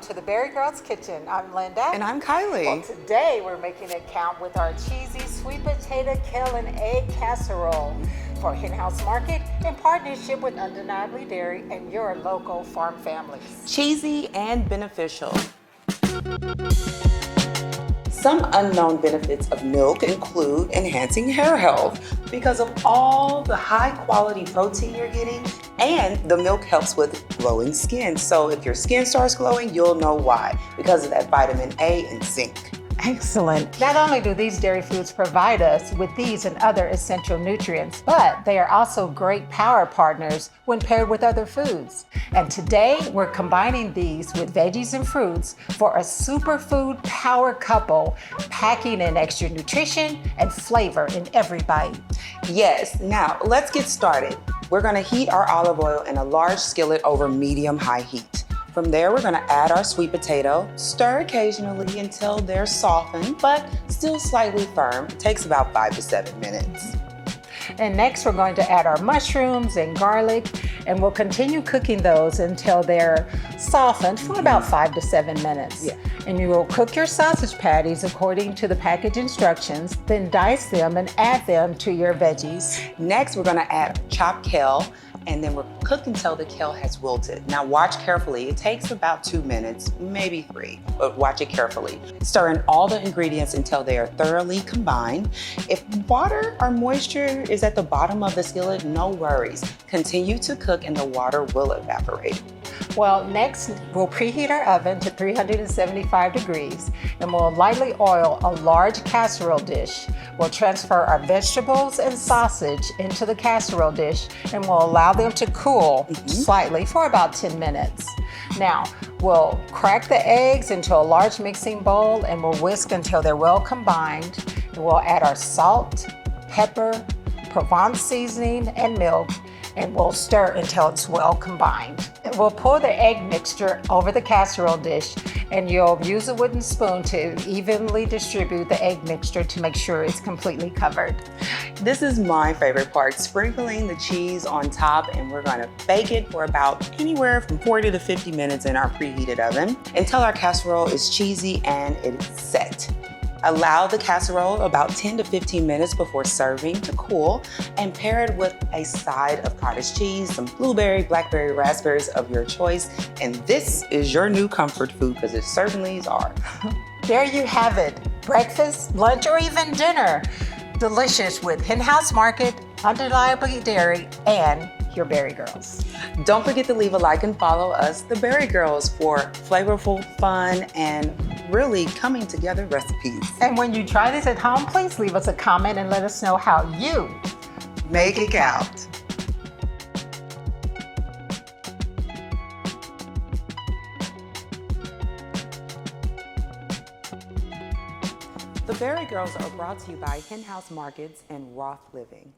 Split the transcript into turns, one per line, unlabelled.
welcome to the BariGirls kitchen. I'm Linda.
And I'm Kylie.
Well, today we're making it count with our cheesy sweet potato, kale, and egg casserole for Henhouse Market in partnership with Undeniably Dairy and your local farm families.
Cheesy and beneficial. Some unknown benefits of milk include enhancing hair health because of all the high quality protein you're getting, and the milk helps with glowing skin. So if your skin starts glowing, you'll know why, because of that vitamin A and zinc.
Excellent. Not only do these dairy foods provide us with these and other essential nutrients, but they are also great power partners when paired with other foods. And today we're combining these with veggies and fruits for a superfood power couple, packing in extra nutrition and flavor in every bite.
Yes, now let's get started. We're gonna heat our olive oil in a large skillet over medium-high heat. From there, we're gonna add our sweet potato, stir occasionally until they're softened, but still slightly firm. It takes about 5 to 7 minutes.
And next, we're going to add our mushrooms and garlic, and we'll continue cooking those until they're softened for about 5 to 7 minutes.
Yeah.
And you will cook your sausage patties according to the package instructions, then dice them and add them to your veggies.
Next, we're gonna add chopped kale, and then we're cooked until the kale has wilted. Now watch carefully. It takes about 2 minutes, maybe 3, but watch it carefully. Stir in all the ingredients until they are thoroughly combined. If water or moisture is at the bottom of the skillet, no worries. Continue to cook and the water will evaporate.
Well, next we'll preheat our oven to 375 degrees and we'll lightly oil a large casserole dish. We'll transfer our vegetables and sausage into the casserole dish and we'll allow them to cool slightly for about 10 minutes. Now, we'll crack the eggs into a large mixing bowl and we'll whisk until they're well combined. And we'll add our salt, pepper, Provence seasoning, and milk, and we'll stir until it's well combined. And we'll pour the egg mixture over the casserole dish, and you'll use a wooden spoon to evenly distribute the egg mixture to make sure it's completely covered.
This is my favorite part, sprinkling the cheese on top, and we're gonna bake it for about anywhere from 40 to 50 minutes in our preheated oven until our casserole is cheesy and it's set. Allow the casserole about 10 to 15 minutes before serving to cool, and pair it with a side of cottage cheese, some blueberry, blackberry, raspberries of your choice. And this is your new comfort food, because it certainly are.
There you have it, breakfast, lunch, or even dinner. Delicious with Henhouse Market, Undeniably Dairy, and your BariGirls.
Don't forget to leave a like and follow us, the BariGirls, for flavorful, fun, and really coming together recipes.
And when you try this at home, please leave us a comment and let us know how you
make it count. The BariGirls are brought to you by Henhouse Markets and Roth Living.